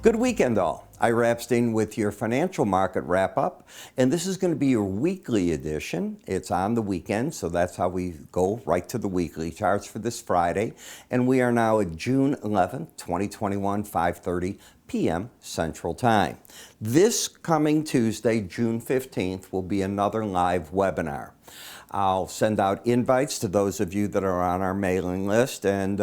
Good weekend all. Ira Epstein with your financial market wrap-up, and this is going to be your weekly edition. It's on the weekend, so that's how we go right to the weekly charts for this Friday. And we are now at June 11th, 2021, 5:30 p.m. Central Time. This coming Tuesday, June 15th, will be another live webinar. I'll send out invites to those of you that are on our mailing list, and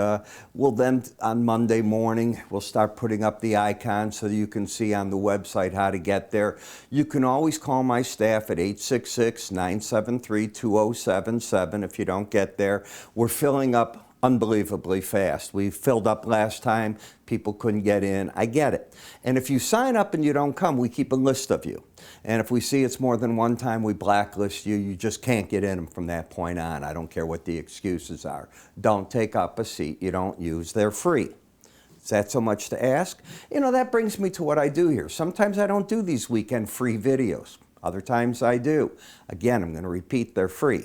we'll then, on Monday morning, we'll start putting up the icons so you can see on the website how to get there. You can always call my staff at 866-973-2077 if you don't get there. We're filling up unbelievably fast. We filled up last time. People couldn't get in. I get it. And if you sign up and you don't come, we keep a list of you. And if we see it's more than one time, we blacklist you. You just can't get in from that point on. I don't care what the excuses are. Don't take up a seat you don't use. They're free. Is that so much to ask? You know, that brings me to what I do here. Sometimes I don't do these weekend free videos. Other times I do. Again, I'm going to repeat, they're free.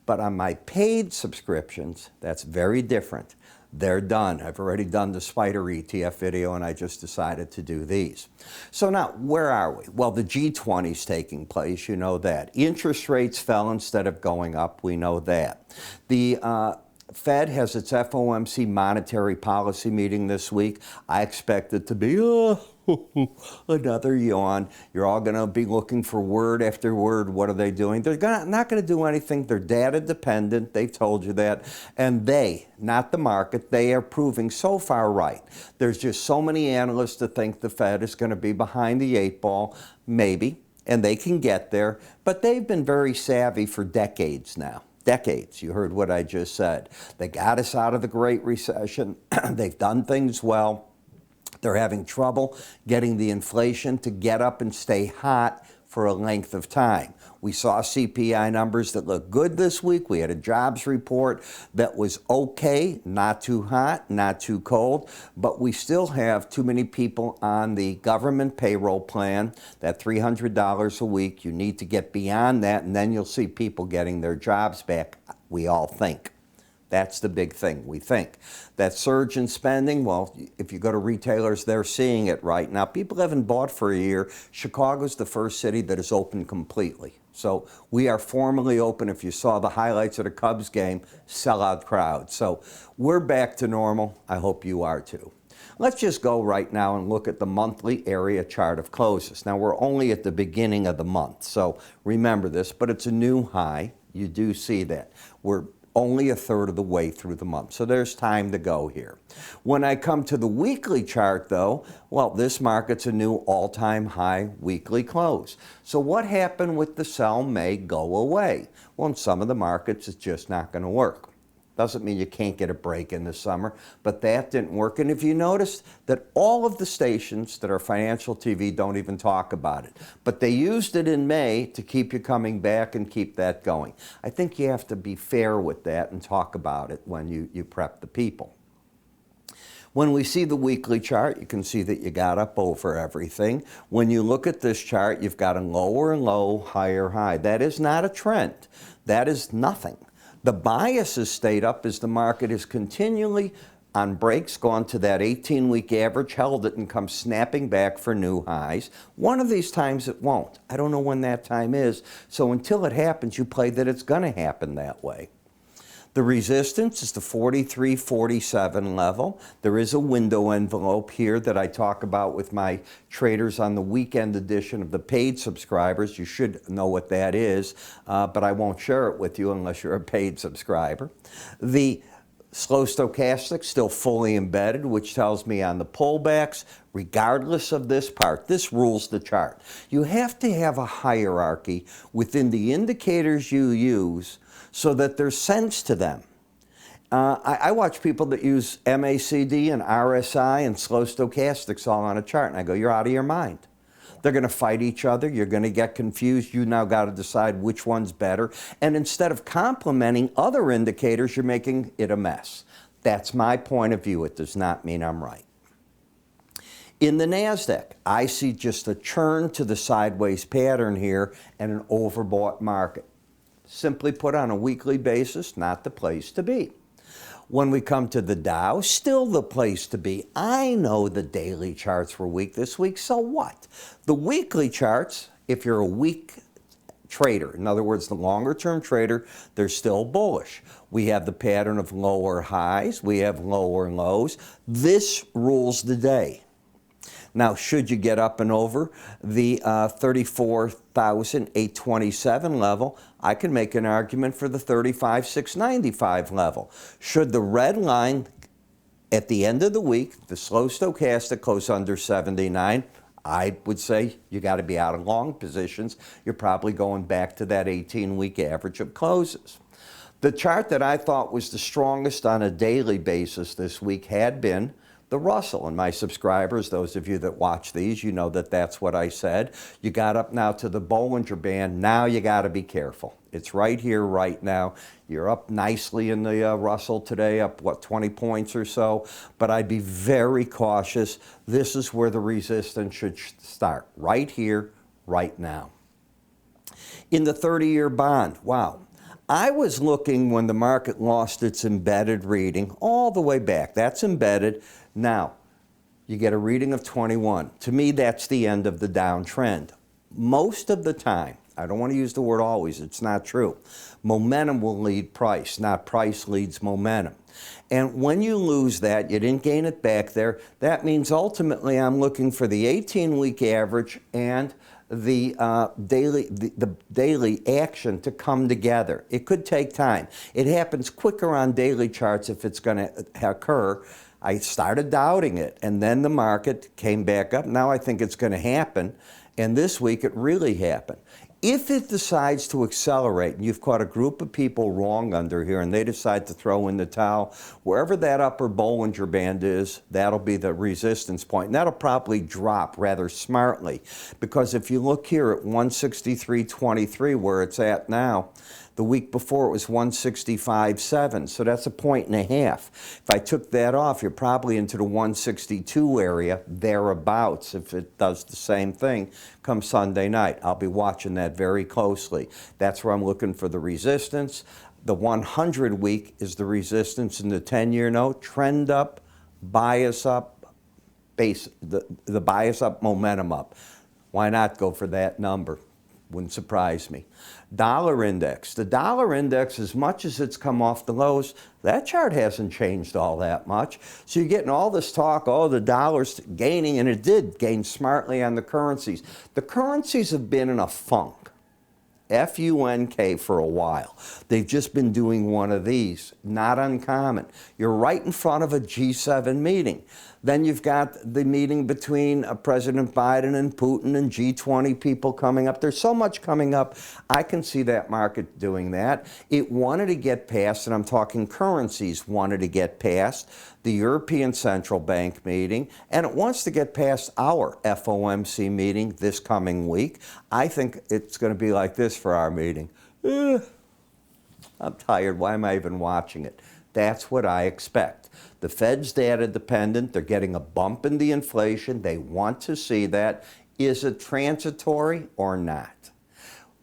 But on my paid subscriptions, that's very different. They're done. I've already done the Spider ETF video, and I just decided to do these. So now, where are we? Well, the G20 is taking place, you know that. Interest rates fell instead of going up, we know that. The Fed has its FOMC monetary policy meeting this week. I expect it to be another yawn. You're all going to be looking for word after word. What are they doing? They're not going to do anything. They're data dependent. They've told you that. And they, not the market, they are proving so far right. There's just so many analysts that think the Fed is going to be behind the eight ball. Maybe. And they can get there. But they've been very savvy for decades now. Decades. You heard what I just said. They got us out of the Great Recession. They've done things well. They're having trouble getting the inflation to get up and stay hot for a length of time. We saw CPI numbers that look good this week. We had a jobs report that was okay, not too hot, not too cold, but we still have too many people on the government payroll plan, that $300 a week. You need to get beyond that, and then you'll see people getting their jobs back, we all think. That's the big thing, we think. That surge in spending, well, if you go to retailers, they're seeing it right now. People haven't bought for a year. Chicago's the first city that is open completely. So we are formally open. If you saw the highlights of the Cubs game, sellout crowd. So we're back to normal. I hope you are too. Let's just go right now and look at the monthly area chart of closes. Now, we're only at the beginning of the month, so remember this, but it's a new high. You do see that. We're only a third of the way through the month. So there's time to go here. When I come to the weekly chart, though, well, this market's a new all-time high weekly close. So what happened with the sell may go away. Well, in some of the markets, it's just not going to work. Doesn't mean you can't get a break in the summer, but that didn't work. And if you notice that all of the stations that are financial TV don't even talk about it, but they used it in May to keep you coming back and keep that going. I think you have to be fair with that and talk about it when you prep the people. When we see the weekly chart, you can see that you got up over everything. When you look at this chart, you've got a lower low, higher high. That is not a trend. That is nothing. The bias has stayed up as the market is continually on breaks, gone to that 18-week average, held it, and come snapping back for new highs. One of these times it won't. I don't know when that time is. So until it happens, you play that it's going to happen that way. The resistance is the 43.47 level. There is a window envelope here that I talk about with my traders on the weekend edition of the paid subscribers. You should know what that is, but I won't share it with you unless you're a paid subscriber. The slow stochastic still fully embedded, which tells me on the pullbacks, regardless of this part, this rules the chart. You have to have a hierarchy within the indicators you use so that there's sense to them. I watch people that use MACD and RSI and slow stochastics all on a chart, and I go, you're out of your mind. They're going to fight each other. You're going to get confused. You now got to decide which one's better. And instead of complementing other indicators, you're making it a mess. That's my point of view. It does not mean I'm right. In the NASDAQ, I see just a churn to the sideways pattern here and an overbought market. Simply put, on a weekly basis, not the place to be. When we come to the Dow, still the place to be. I know the daily charts were weak this week, so what? The weekly charts, if you're a weak trader, in other words, the longer term trader, they're still bullish. We have the pattern of lower highs, we have lower lows. This rules the day. Now, should you get up and over the 34,827 level, I can make an argument for the 35,695 level. Should the red line at the end of the week, the slow stochastic goes under 79, I would say you got to be out of long positions. You're probably going back to that 18-week average of closes. The chart that I thought was the strongest on a daily basis this week had been the Russell. And my subscribers, those of you that watch these, you know that that's what I said. You got up now to the Bollinger Band. Now you got to be careful. It's right here, right now. You're up nicely in the Russell today, up, what, 20 points or so. But I'd be very cautious. This is where the resistance should start, right here, right now. In the 30-year bond, wow. I was looking when the market lost its embedded reading all the way back. That's embedded. Now, you get a reading of 21. To me, that's the end of the downtrend. Most of the time, I don't want to use the word always, it's not true. Momentum will lead price, not price leads momentum. And when you lose that, you didn't gain it back there, that means ultimately I'm looking for the 18-week average and the daily action to come together. It could take time. It happens quicker on daily charts if it's going to occur. I started doubting it, and then the market came back up. Now I think it's going to happen, and this week it really happened. If it decides to accelerate, and you've caught a group of people wrong under here, and they decide to throw in the towel, wherever that upper Bollinger Band is, that'll be the resistance point. And that'll probably drop rather smartly, because if you look here at 163.23, where it's at now, the week before it was 165.7, so that's a point and a half. If I took that off, you're probably into the 162 area, thereabouts, if it does the same thing come Sunday night. I'll be watching that very closely. That's where I'm looking for the resistance. The 100-week is the resistance in the 10-year note. Trend up, bias up, the bias up, momentum up. Why not go for that number? Wouldn't surprise me. Dollar index. The dollar index, as much as it's come off the lows, that chart hasn't changed all that much. So you're getting all this talk, oh, the dollar's gaining, and it did gain smartly on the currencies. The currencies have been in a funk, F-U-N-K, for a while. They've just been doing one of these, not uncommon. You're right in front of a G7 meeting. Then you've got the meeting between President Biden and Putin and G20 people coming up. There's so much coming up. I can see that market doing that. It wanted to get past, and I'm talking currencies, wanted to get past the European Central Bank meeting, and it wants to get past our FOMC meeting this coming week. I think it's going to be like this for our meeting. I'm tired. Why am I even watching it? That's what I expect. The Fed's data dependent. They're getting a bump in the inflation. They want to see that. Is it transitory or not?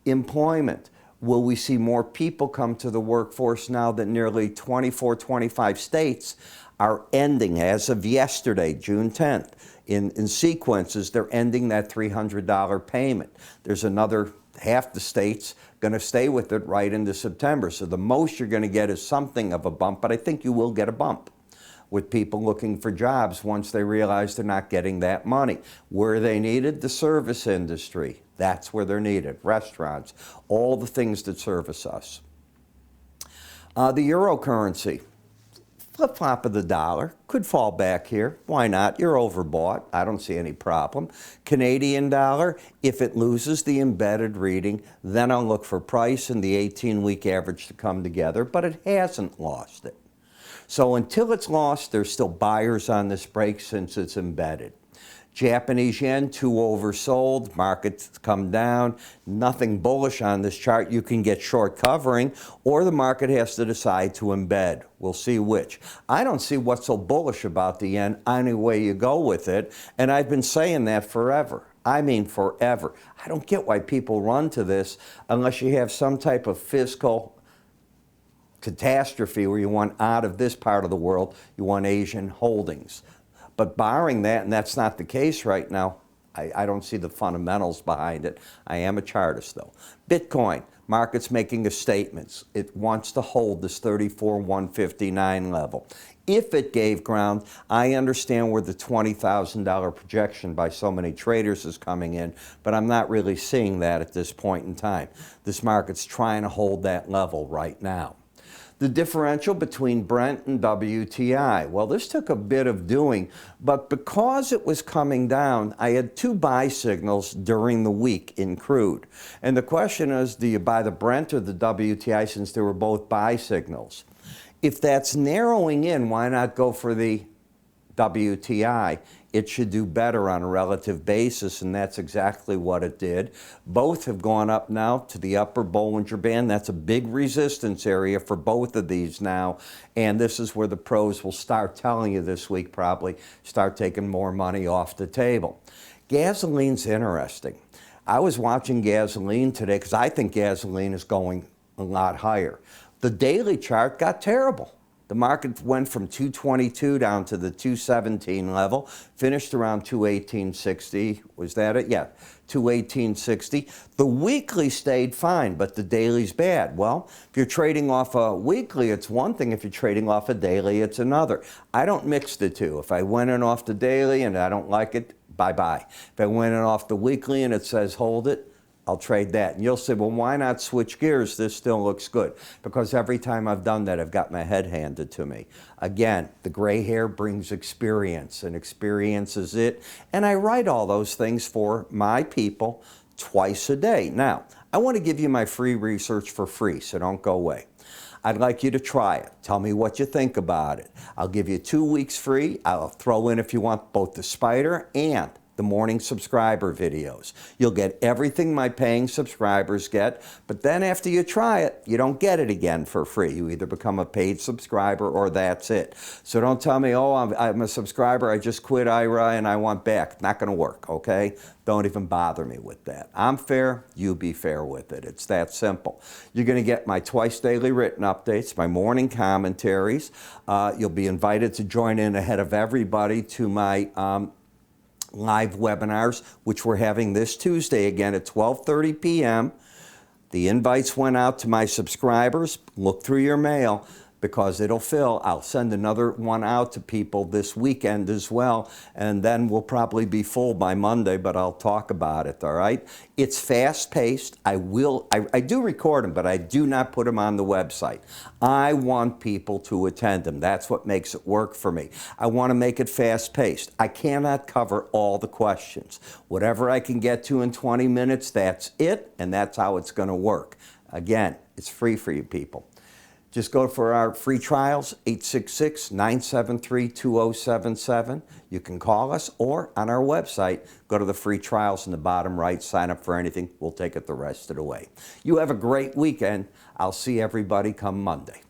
Employment. Will we see more people come to the workforce now that nearly 24, 25 states are ending, as of yesterday, June 10th, in sequences, they're ending that $300 payment. There's another half the states going to stay with it right into September. So the most you're going to get is something of a bump, but I think you will get a bump with people looking for jobs once they realize they're not getting that money. Where they needed, the service industry. That's where they're needed. Restaurants, all the things that service us. The euro currency. Flip-flop of the dollar, could fall back here. Why not? You're overbought. I don't see any problem. Canadian dollar, if it loses the embedded reading, then I'll look for price and the 18-week average to come together, but it hasn't lost it. So until it's lost, there's still buyers on this break since it's embedded. Japanese yen, too oversold, markets come down, nothing bullish on this chart. You can get short covering, or the market has to decide to embed. We'll see which. I don't see what's so bullish about the yen any way you go with it, and I've been saying that forever. I mean forever. I don't get why people run to this unless you have some type of fiscal catastrophe where you want out of this part of the world, you want Asian holdings. But barring that, and that's not the case right now, I don't see the fundamentals behind it. I am a chartist though. Bitcoin, market's making a statement. It wants to hold this 34,159 level. If it gave ground, I understand where the $20,000 projection by so many traders is coming in, but I'm not really seeing that at this point in time. This market's trying to hold that level right now. The differential between Brent and WTI. Well, this took a bit of doing, but because it was coming down, I had two buy signals during the week in crude. And the question is, do you buy the Brent or the WTI since they were both buy signals? If that's narrowing in, why not go for the WTI? It should do better on a relative basis, and that's exactly what it did. Both have gone up now to the upper Bollinger Band. That's a big resistance area for both of these now, and this is where the pros will start telling you this week probably, start taking more money off the table. Gasoline's interesting. I was watching gasoline today because I think gasoline is going a lot higher. The daily chart got terrible. The market went from 222 down to the 217 level, finished around 218.60. Was that it? Yeah, 218.60. The weekly stayed fine, but the daily's bad. Well, if you're trading off a weekly, it's one thing. If you're trading off a daily, it's another. I don't mix the two. If I went in off the daily and I don't like it, bye-bye. If I went in off the weekly and it says hold it, I'll trade that. And you'll say, well, why not switch gears? This still looks good. Because every time I've done that, I've got my head handed to me. Again, the gray hair brings experience, and experience is it. And I write all those things for my people twice a day. Now, I want to give you my free research for free, so don't go away. I'd like you to try it. Tell me what you think about it. I'll give you 2 weeks free. I'll throw in, if you want, both the spider and the morning subscriber videos. You'll get everything my paying subscribers get, but then after you try it, you don't get it again for free. You either become a paid subscriber or that's it. So don't tell me, oh, I'm a subscriber, I just quit Ira and I want back. Not gonna work, okay? Don't even bother me with that. I'm fair, you be fair with it. It's that simple. You're gonna get my twice daily written updates, my morning commentaries. You'll be invited to join in ahead of everybody to my live webinars, which we're having this Tuesday again at 12:30 p.m. The invites went out to my subscribers. Look through your mail because it'll fill. I'll send another one out to people this weekend as well, and then we'll probably be full by Monday, but I'll talk about it, all right? It's fast-paced. I do record them, but I do not put them on the website. I want people to attend them. That's what makes it work for me. I want to make it fast-paced. I cannot cover all the questions. Whatever I can get to in 20 minutes, that's it, and that's how it's going to work. Again, it's free for you people. Just go for our free trials, 866-973-2077. You can call us, or on our website, go to the free trials in the bottom right, sign up for anything. We'll take it the rest of the way. You have a great weekend. I'll see everybody come Monday.